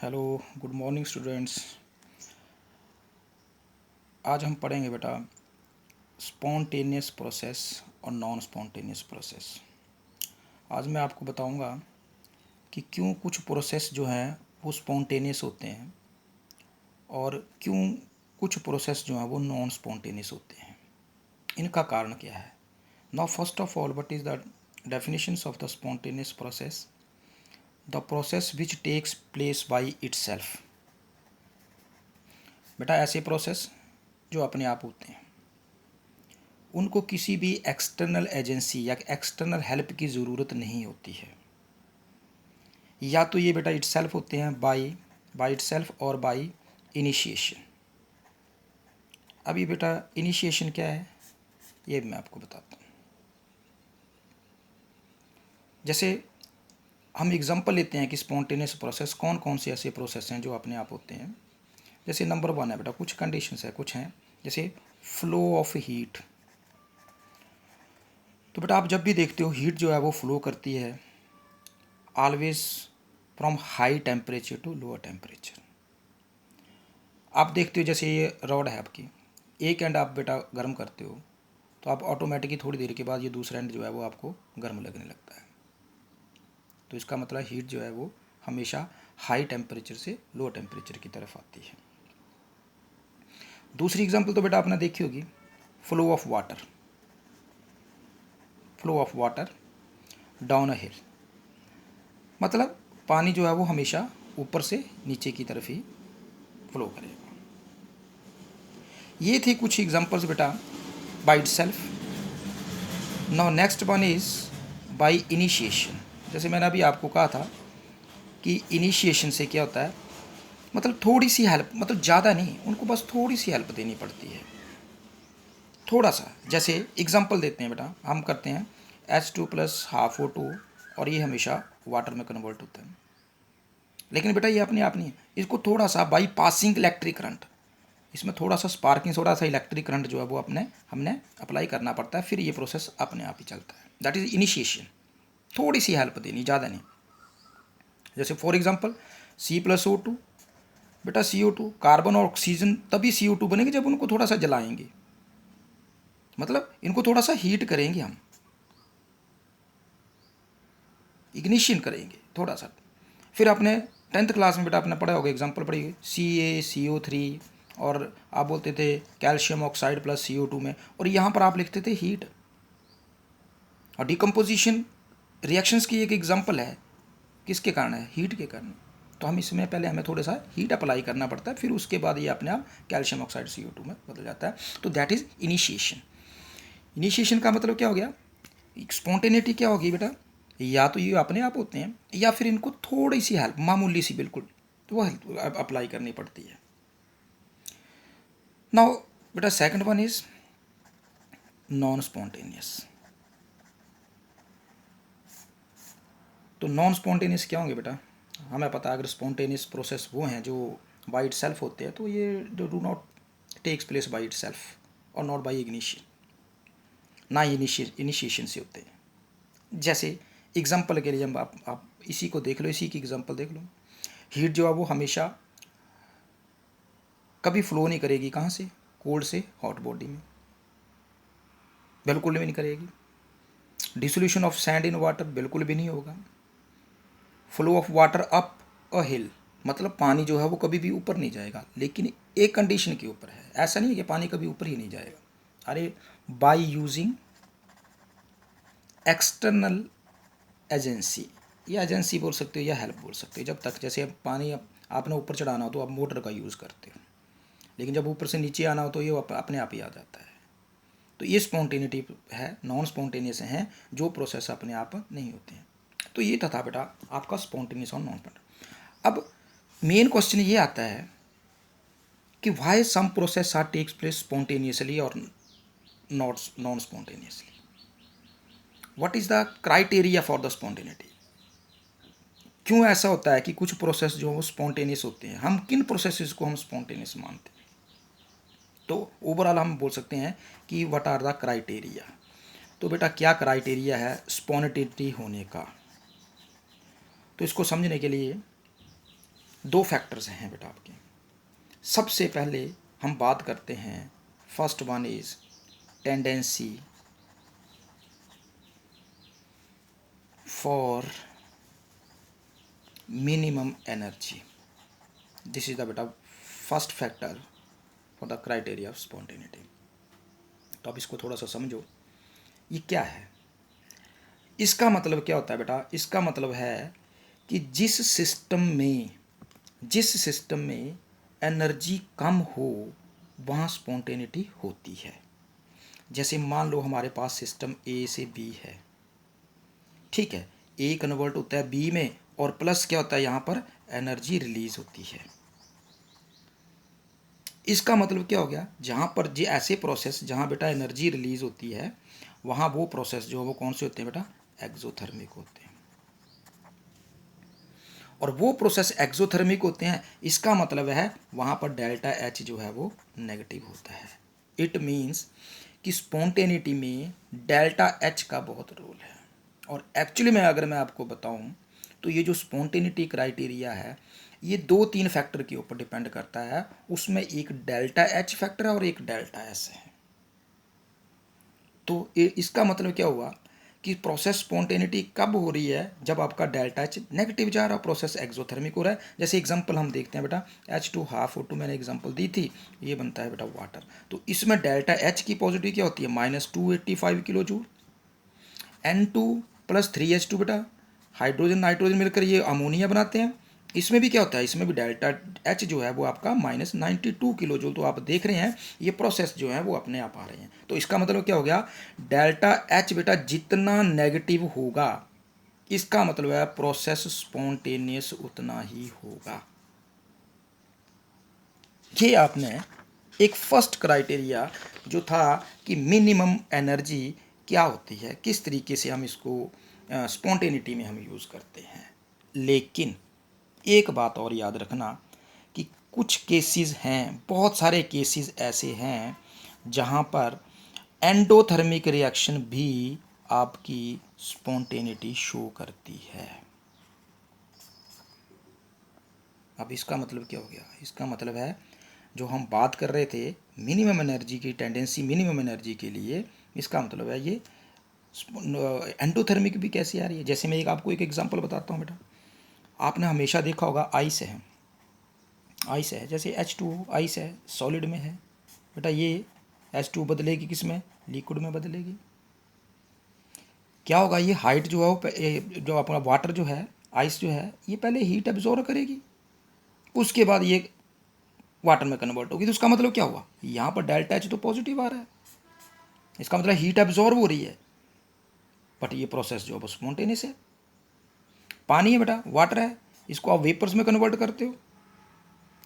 Hello, good morning students. आज हम पढ़ेंगे बेटा स्पॉन्टेनियस प्रोसेस और नॉन स्पॉन्टेनियस प्रोसेस। आज मैं आपको बताऊंगा कि क्यों कुछ प्रोसेस जो हैं वो स्पॉन्टेनियस होते हैं और क्यों कुछ प्रोसेस जो हैं वो नॉन स्पॉन्टेनियस होते हैं। इनका कारण क्या है। Now first of all, what is the definitions of the spontaneous process? The process which takes place by itself. बेटा ऐसे प्रोसेस जो अपने आप होते हैं, उनको किसी भी एक्सटर्नल एजेंसी या एक्सटर्नल हेल्प की ज़रूरत नहीं होती है। या तो ये बेटा इटसेल्फ होते हैं बाय इटसेल्फ और बाय इनिशिएशन। अभी बेटा इनिशिएशन क्या है ये मैं आपको बताता हूँ। जैसे हम एग्जांपल लेते हैं कि स्पॉन्टेनियस प्रोसेस कौन कौन से ऐसे प्रोसेस हैं जो अपने आप होते हैं। जैसे नंबर 1 है बेटा, कुछ कंडीशंस है, कुछ हैं जैसे फ्लो ऑफ हीट। तो बेटा आप जब भी देखते हो हीट जो है वो फ्लो करती है always from high temperature to lower temperature. आप देखते हो जैसे ये रॉड है आपकी, एक एंड आप बेटा गर्म करते हो तो आप ऑटोमेटिकली थोड़ी देर के बाद ये दूसरा एंड जो है वो आपको गर्म लगने लगता है। तो इसका मतलब हीट जो है वो हमेशा हाई टेम्परेचर से लो टेम्परेचर की तरफ आती है। दूसरी एग्जांपल तो बेटा आपने देखी होगी, flow of water. Flow of water down a hill, मतलब पानी जो है वो हमेशा ऊपर से नीचे की तरफ ही फ्लो करेगा। ये थी कुछ एग्जांपल्स बेटा by itself. Now next one is by initiation. जैसे मैंने अभी आपको कहा था कि इनिशिएशन से क्या होता है, मतलब थोड़ी सी हेल्प, मतलब ज़्यादा नहीं, उनको बस थोड़ी सी हेल्प देनी पड़ती है, थोड़ा सा। जैसे एग्जांपल देते हैं बेटा, हम करते हैं H2+½ O2 और ये हमेशा वाटर में कन्वर्ट होता है। लेकिन बेटा ये अपने आप नहीं है, इसको थोड़ा सा बाई पासिंग इलेक्ट्रिक करंट, इसमें थोड़ा सा स्पार्किंग, थोड़ा सा इलेक्ट्रिक करंट जो है वो हमने अप्लाई करना पड़ता है, फिर ये प्रोसेस अपने आप ही चलता है। That is initiation. थोड़ी सी हेल्प देनी, ज़्यादा नहीं। जैसे फॉर एग्जांपल C+O2, बेटा CO2, कार्बन और ऑक्सीजन तभी CO2 बनेंगे जब उनको थोड़ा सा जलाएंगे, मतलब इनको थोड़ा सा हीट करेंगे, हम इग्निशन करेंगे थोड़ा सा। फिर आपने 10th क्लास में बेटा आपने पढ़ा होगा, एग्जांपल पढ़ी CaCO3 और आप बोलते थे कैल्शियम ऑक्साइड प्लस CO2 में, और यहाँ पर आप लिखते थे हीट। और डिकम्पोजिशन रिएक्शंस की एक एग्जांपल है, किसके कारण है, हीट के कारण। तो हम इसमें पहले हमें थोड़ा सा हीट अप्लाई करना पड़ता है, फिर उसके बाद ये अपने आप कैल्शियम ऑक्साइड CO2 में बदल जाता है। तो दैट इज़ इनिशिएशन। इनिशिएशन का मतलब क्या हो गया, स्पॉन्टेनिटी क्या होगी बेटा, या तो ये अपने आप होते हैं या फिर इनको थोड़ी सी हेल्प, मामूली सी बिल्कुल, तो वो हेल्प अप्लाई करनी पड़ती है। नाउ बेटा second one is non spontaneous. तो नॉन स्पॉन्टेनियस क्या होंगे बेटा, हमें पता है अगर स्पॉन्टेनियस प्रोसेस वो हैं जो बाई इट सेल्फ होते हैं, तो ये do not takes place by itself और नॉट बाई इग्निशन, ना इनिशिएशन से होते हैं। जैसे एग्जांपल के लिए हम आप इसी को देख लो, इसी की एग्जांपल देख लो। हीट जो है वो हमेशा कभी फ्लो नहीं करेगी, कहाँ से, कोल्ड से हॉट बॉडी में, बिल्कुल भी नहीं करेगी। Dissolution of sand in water बिल्कुल भी नहीं होगा। Flow of water up a hill, मतलब पानी जो है वो कभी भी ऊपर नहीं जाएगा, लेकिन एक कंडीशन के ऊपर है। ऐसा नहीं है कि पानी कभी ऊपर ही नहीं जाएगा। अरे बाय यूजिंग एक्सटर्नल एजेंसी, या एजेंसी बोल सकते हो या हेल्प बोल सकते हो। जब तक जैसे पानी आपने ऊपर चढ़ाना हो तो आप मोटर का यूज़ करते हो, लेकिन जब ऊपर से नीचे आना हो तो ये अपने आप ही आ जाता है। तो ये स्पॉन्टेनिटी है। नॉन स्पॉन्टेनियस हैं जो प्रोसेस अपने आप नहीं होते हैं। तो ये था बेटा आपका स्पॉन्टेनियस और नॉन स्पॉन्टेनियस। अब मेन क्वेश्चन ये आता है कि why some process are takes place spontaneously और not non spontaneously. What is the criteria for the spontaneity. क्यों ऐसा होता है कि कुछ प्रोसेस जो स्पॉन्टेनियस होते हैं, हम किन प्रोसेसेस को हम स्पॉन्टेनियस मानते हैं। तो ओवरऑल हम बोल सकते हैं कि व्हाट आर द क्राइटेरिया। तो बेटा क्या क्राइटेरिया है स्पॉन्टेनिटी होने का, तो इसको समझने के लिए दो फैक्टर्स हैं बेटा आपके। सबसे पहले हम बात करते हैं, first one is tendency for minimum energy. This is the बेटा first factor for the criteria of spontaneity. तो अब इसको थोड़ा सा समझो, ये क्या है। इसका मतलब क्या होता है बेटा, इसका मतलब है कि जिस सिस्टम में एनर्जी कम हो वहाँ स्पॉन्टेनिटी होती है। जैसे मान लो हमारे पास सिस्टम ए से बी है, ठीक है, ए कन्वर्ट होता है बी में, और प्लस क्या होता है यहाँ पर एनर्जी रिलीज होती है। इसका मतलब क्या हो गया, जहाँ पर जो ऐसे प्रोसेस जहाँ बेटा एनर्जी रिलीज होती है वहाँ वो प्रोसेस जो है वो कौन से होते हैं बेटा, एक्सोथर्मिक होते हैं। और वो प्रोसेस एक्सोथर्मिक होते हैं, इसका मतलब है वहाँ पर डेल्टा एच जो है वो नेगेटिव होता है। इट मीन्स कि स्पॉन्टेनिटी में डेल्टा एच का बहुत रोल है। और एक्चुअली में अगर मैं आपको बताऊं तो ये जो स्पॉन्टेनिटी क्राइटेरिया है ये 2-3 फैक्टर के ऊपर डिपेंड करता है। उसमें एक डेल्टा एच फैक्टर है और एक डेल्टा एस है। तो इसका मतलब क्या हुआ कि प्रोसेस स्पॉन्टेनिटी कब हो रही है, जब आपका डेल्टा एच नेगेटिव जा रहा है, प्रोसेस एक्सोथर्मिक हो रहा है। जैसे एग्जांपल हम देखते हैं बेटा, H2 मैंने एग्जांपल दी थी, ये बनता है बेटा वाटर। तो इसमें डेल्टा एच की पॉजिटिव क्या होती है, -285 किलो जूल। N2 + 3H2 बेटा, हाइड्रोजन नाइट्रोजन मिलकर ये अमोनिया बनाते हैं। इसमें भी क्या होता है, इसमें भी डेल्टा एच जो है वो आपका -92 किलो जूल। तो आप देख रहे हैं ये प्रोसेस जो है वो अपने आप आ रहे हैं। तो इसका मतलब क्या हो गया, डेल्टा एच बेटा जितना नेगेटिव होगा इसका मतलब है प्रोसेस स्पॉन्टेनियस उतना ही होगा। ये आपने एक फर्स्ट क्राइटेरिया जो था कि मिनिमम एनर्जी क्या होती है, किस तरीके से हम इसको स्पॉन्टेनिटी में हम यूज़ करते हैं। लेकिन एक बात और याद रखना कि कुछ केसेस हैं, बहुत सारे केसेस ऐसे हैं जहाँ पर एंडोथर्मिक रिएक्शन भी आपकी स्पॉन्टेनिटी शो करती है। अब इसका मतलब क्या हो गया, इसका मतलब है जो हम बात कर रहे थे मिनिमम एनर्जी की, टेंडेंसी मिनिमम एनर्जी के लिए, इसका मतलब है ये एंडोथर्मिक भी कैसे आ रही है। जैसे मैं आपको एक एग्जांपल बताता हूँ बेटा, आपने हमेशा देखा होगा आइस है, जैसे H2 आइस है, सॉलिड में है बेटा, ये H2 बदलेगी किस में, लिक्विड में बदलेगी। क्या होगा, ये हाइट जो है वो जो अपना वाटर जो है, आइस जो है, ये पहले हीट एब्जॉर्व करेगी, उसके बाद ये वाटर में कन्वर्ट होगी। तो उसका मतलब क्या हुआ, यहाँ पर डेल्टा एच तो पॉजिटिव आ रहा है, इसका मतलब हीट एब्जॉर्व हो रही है। बट ये प्रोसेस जो है वो स्पॉन्टेनियस है। पानी है बेटा, वाटर है, इसको आप वेपर्स में कन्वर्ट करते हो,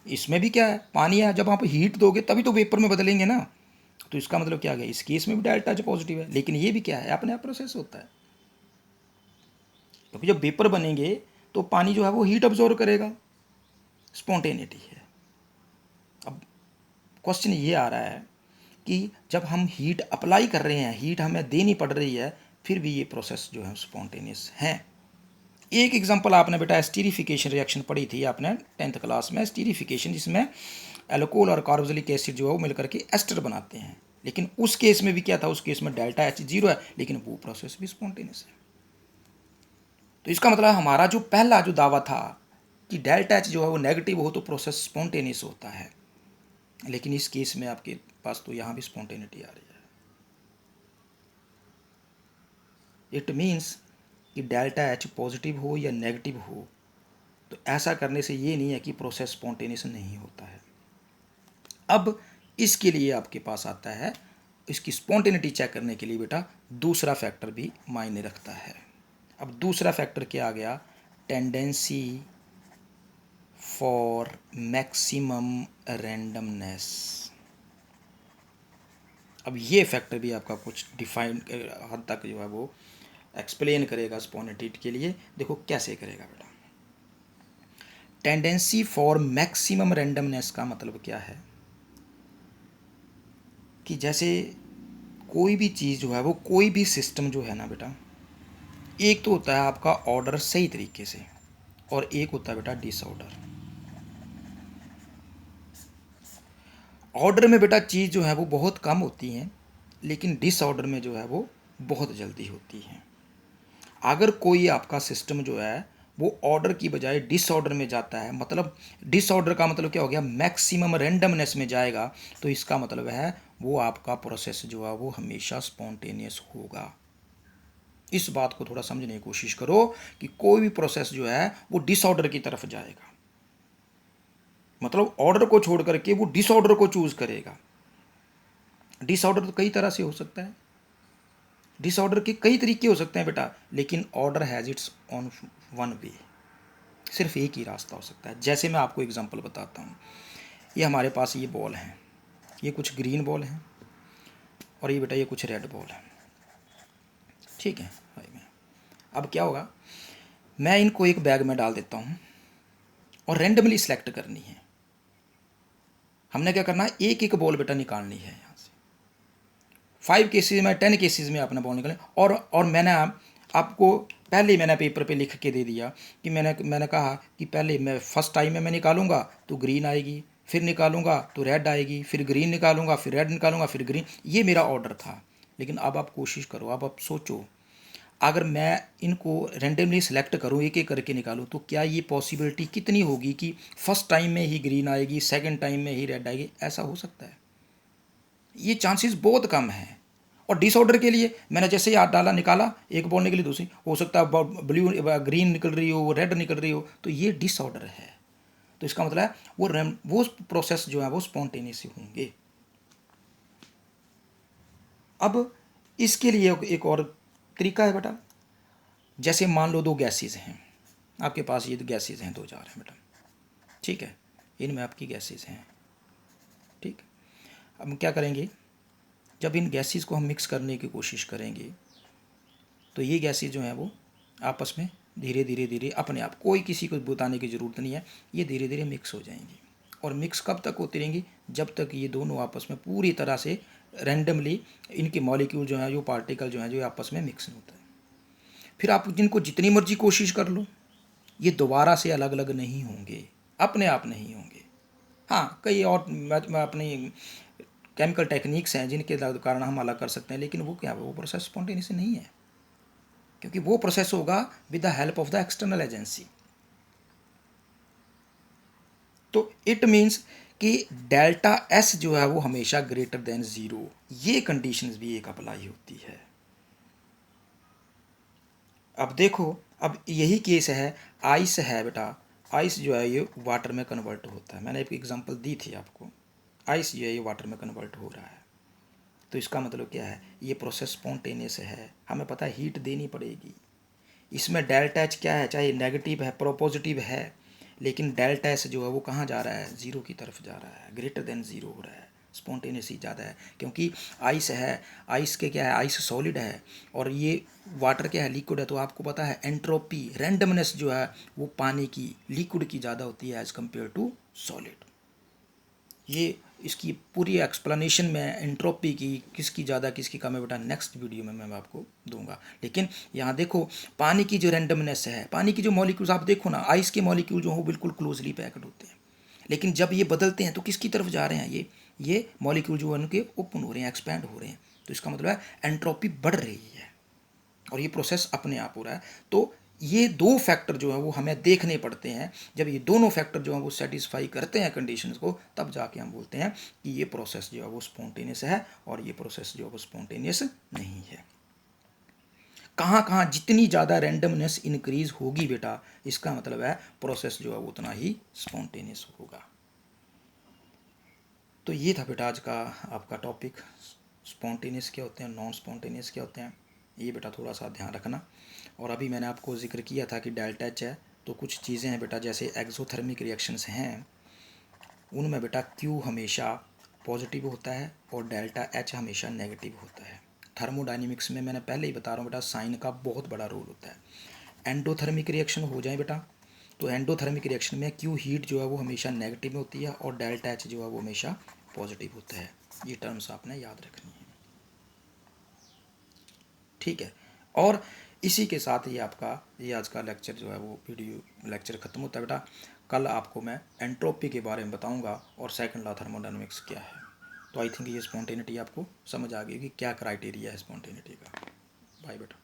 इसमें भी क्या है, पानी है, जब आप हीट दोगे तभी तो वेपर में बदलेंगे ना। तो इसका मतलब क्या गया, इस केस में भी डेल्टा एच पॉजिटिव है। लेकिन ये भी क्या है, अपने आप प्रोसेस होता है, क्योंकि जब वेपर बनेंगे तो पानी जो है वो हीट अब्जॉर्व करेगा, स्पॉन्टेनिटी है। अब क्वेश्चन ये आ रहा है कि जब हम हीट अप्लाई कर रहे हैं, हीट हमें देनी पड़ रही है, फिर भी ये प्रोसेस जो है स्पॉन्टेनियस है। एक एग्जांपल आपने बेटा एस्टीरिफिकेशन रिएक्शन पढ़ी थी आपने 10th क्लास में, एस्टीरिफिकेशन, जिसमें एल्कोहल और कार्बोक्सिलिक एसिड जो है वो मिलकर के एस्टर बनाते हैं। लेकिन उस केस में भी क्या था, उस केस में डेल्टा एच 0 है, लेकिन वो प्रोसेस भी स्पॉन्टेनियस है। तो इसका मतलब हमारा जो पहला जो दावा था कि डेल्टा एच जो है वो नेगेटिव हो तो प्रोसेस स्पॉन्टेनियस होता है, लेकिन इस केस में आपके पास तो यहाँ भी स्पॉन्टेनिटी आ रही है। इट मीन्स कि डेल्टा एच पॉजिटिव हो या नेगेटिव हो, तो ऐसा करने से ये नहीं है कि प्रोसेस स्पॉन्टेनियस नहीं होता है। अब इसके लिए आपके पास आता है, इसकी स्पॉन्टेनिटी चेक करने के लिए बेटा दूसरा फैक्टर भी मायने रखता है। अब दूसरा फैक्टर क्या आ गया, टेंडेंसी फॉर मैक्सिमम रैंडमनेस। अब ये फैक्टर भी आपका कुछ डिफाइन हद तक जो है वो एक्सप्लेन करेगा स्पॉन्टेनिटी के लिए। देखो कैसे करेगा बेटा, टेंडेंसी फॉर मैक्सिमम रैंडमनेस का मतलब क्या है कि जैसे कोई भी चीज़ जो है वो, कोई भी सिस्टम जो है ना बेटा, एक तो होता है आपका ऑर्डर सही तरीके से और एक होता है बेटा डिसऑर्डर। ऑर्डर में बेटा चीज़ जो है वो बहुत कम होती हैं, लेकिन डिसऑर्डर में जो है वो बहुत जल्दी होती हैं। अगर कोई आपका सिस्टम जो है वो ऑर्डर की बजाय डिसऑर्डर में जाता है, मतलब डिसऑर्डर का मतलब क्या हो गया, मैक्सिमम रैंडमनेस में जाएगा, तो इसका मतलब है वो आपका प्रोसेस जो है वो हमेशा स्पॉन्टेनियस होगा। इस बात को थोड़ा समझने की कोशिश करो कि कोई भी प्रोसेस जो है वो डिसऑर्डर की तरफ जाएगा, मतलब ऑर्डर को छोड़ करके वो डिसऑर्डर को चूज करेगा। डिसऑर्डर तो कई तरह से हो सकता है, डिसऑर्डर के कई तरीके हो सकते हैं बेटा, लेकिन order has its on one way, सिर्फ एक ही रास्ता हो सकता है। जैसे मैं आपको एग्जांपल बताता हूँ, ये हमारे पास ये बॉल हैं, ये कुछ ग्रीन बॉल हैं और ये बेटा ये कुछ रेड बॉल है, ठीक है भाई। मैं अब क्या होगा, मैं इनको एक बैग में डाल देता हूँ और रेंडमली सिलेक्ट करनी है। हमने क्या करना है, एक एक बॉल बेटा निकालनी है यहाँ से। 5 केसेज में 10 केसेज में आपने बॉल निकाले, और मैंने आपको पहले ही मैंने पेपर पे लिख के दे दिया कि मैंने कहा कि पहले मैं फर्स्ट टाइम में मैं निकालूंगा तो ग्रीन आएगी, फिर निकालूंगा तो रेड आएगी, फिर ग्रीन निकालूंगा, फिर रेड निकालूंगा, फिर ग्रीन। ये मेरा ऑर्डर था। लेकिन अब आप कोशिश करो, अब आप सोचो, अगर मैं इनको रेंडमली सेलेक्ट करूँ, एक एक करके निकालूँ, तो क्या ये पॉसिबिलिटी कितनी होगी कि फर्स्ट टाइम में ही ग्रीन आएगी, सेकंड टाइम में ही रेड आएगी? ऐसा हो सकता है? ये चांसेस बहुत कम है। और डिसऑर्डर के लिए मैंने जैसे ही हाथ डाला, निकाला, एक बॉल निकली, दूसरी हो सकता है ब्लू ग्रीन निकल रही हो, रेड निकल रही हो, तो ये डिसऑर्डर है। तो इसका मतलब है वो प्रोसेस जो है वो स्पॉन्टेनियस होंगे। अब इसके लिए एक और तरीका है बेटा। जैसे मान लो 2 गैसेज हैं आपके पास, ये गैसेज हैं 2 जार हैं बेटा, ठीक है, इनमें आपकी गैसेज हैं, ठीक। अब हम क्या करेंगे, जब इन गैसेज को हम मिक्स करने की कोशिश करेंगे तो ये गैसेज जो हैं वो आपस में धीरे धीरे धीरे अपने आप, कोई किसी को बताने की ज़रूरत नहीं है, ये धीरे धीरे मिक्स हो जाएंगी। और मिक्स कब तक होती रहेंगी, जब तक ये दोनों आपस में पूरी तरह से रैंडमली इनके मॉलिक्यूल जो है, जो पार्टिकल जो है, जो आपस में मिक्स नहीं होता है। फिर आप जिनको जितनी मर्जी कोशिश कर लो, ये दोबारा से अलग अलग नहीं होंगे, अपने आप नहीं होंगे। हाँ, कई और अपनी केमिकल टेक्निक्स हैं जिनके कारण हम अलग कर सकते हैं, लेकिन वो क्या है, वो प्रोसेस स्पॉन्टेनियस नहीं है, क्योंकि वो प्रोसेस होगा with the help of the external agency. तो इट मीन्स कि डेल्टा एस जो है वो हमेशा ग्रेटर देन 0, ये कंडीशंस भी एक अप्लाई होती है। अब देखो, अब यही केस है, आइस है बेटा, आइस जो है ये वाटर में कन्वर्ट होता है। मैंने एक एग्जांपल दी थी आपको, आइस जो है ये वाटर में कन्वर्ट हो रहा है। तो इसका मतलब क्या है, ये प्रोसेस स्पॉन्टेनियस है, हमें पता है हीट देनी पड़ेगी। इसमें डेल्टा एच क्या है, चाहे नेगेटिव है पॉजिटिव है, लेकिन डेल्टा एस जो है वो कहाँ जा रहा है, 0 की तरफ जा रहा है, ग्रेटर देन 0 हो रहा है, स्पॉन्टेनियस ही ज़्यादा है। क्योंकि आइस है, आइस के क्या है, आइस सॉलिड है और ये वाटर क्या है, लिक्विड है। तो आपको पता है एंट्रोपी, रैंडमनेस जो है वो पानी की, लिक्विड की ज़्यादा होती है एज़ कम्पेयर टू सॉलिड। ये इसकी पूरी एक्सप्लेनेशन में एंट्रोपी की, किसकी ज़्यादा किसकी कम है बेटा, नेक्स्ट वीडियो में मैं आपको दूंगा। लेकिन यहाँ देखो, पानी की जो रैंडमनेस है, पानी की जो मॉलिक्यूल्स आप देखो ना, आइस के मॉलिक्यूल जो हो बिल्कुल क्लोजली पैक्ड होते हैं, लेकिन जब ये बदलते हैं तो किसकी तरफ जा रहे हैं, ये मॉलिक्यूल जो है उनके ओपन हो रहे हैं, एक्सपैंड हो रहे हैं। तो इसका मतलब है एंट्रोपी बढ़ रही है और ये प्रोसेस अपने आप हो रहा है। तो ये 2 फैक्टर जो है वो हमें देखने पड़ते हैं। जब ये दोनों फैक्टर जो है वो सेटिस्फाई करते हैं कंडीशंस को, तब जाके हम बोलते हैं कि ये प्रोसेस जो है वो स्पॉन्टेनियस है और ये प्रोसेस जो है वो स्पॉन्टेनियस नहीं है। कहाँ कहाँ जितनी ज़्यादा रैंडमनेस इंक्रीज होगी बेटा, इसका मतलब है प्रोसेस जो है वो उतना ही स्पॉन्टेनियस होगा। तो ये था बेटा आज का आपका टॉपिक, स्पॉन्टेनियस क्या होते हैं, नॉन स्पॉन्टेनियस क्या होते हैं, ये बेटा थोड़ा सा ध्यान रखना। और अभी मैंने आपको जिक्र किया था कि डेल्टा एच है, तो कुछ चीज़ें हैं बेटा, जैसे एक्सोथर्मिक रिएक्शंस हैं, उनमें बेटा क्यू हमेशा पॉजिटिव होता है और डेल्टा एच हमेशा नेगेटिव होता है। थर्मोडाइनमिक्स में मैंने पहले ही बता रहा हूँ बेटा, साइन का बहुत बड़ा रोल होता है। एंडोथर्मिक रिएक्शन हो जाए बेटा, तो एंडोथर्मिक रिएक्शन में क्यू हीट जो है वो हमेशा नेगेटिव में होती है और डेल्टा एच जो है वो हमेशा पॉजिटिव होता है। ये टर्म्स आपने याद रखनी है, ठीक है। और इसी के साथ ही आपका ये आज का लेक्चर जो है वो वीडियो लेक्चर ख़त्म होता है बेटा। कल आपको मैं एंट्रोपी के बारे में बताऊंगा और सेकंड लॉ थर्मोडायनामिक्स क्या है। तो आई थिंक ये स्पॉन्टेनिटी आपको समझ आ गई कि क्या क्राइटेरिया है स्पॉन्टेनिटी का। बाय बेटा।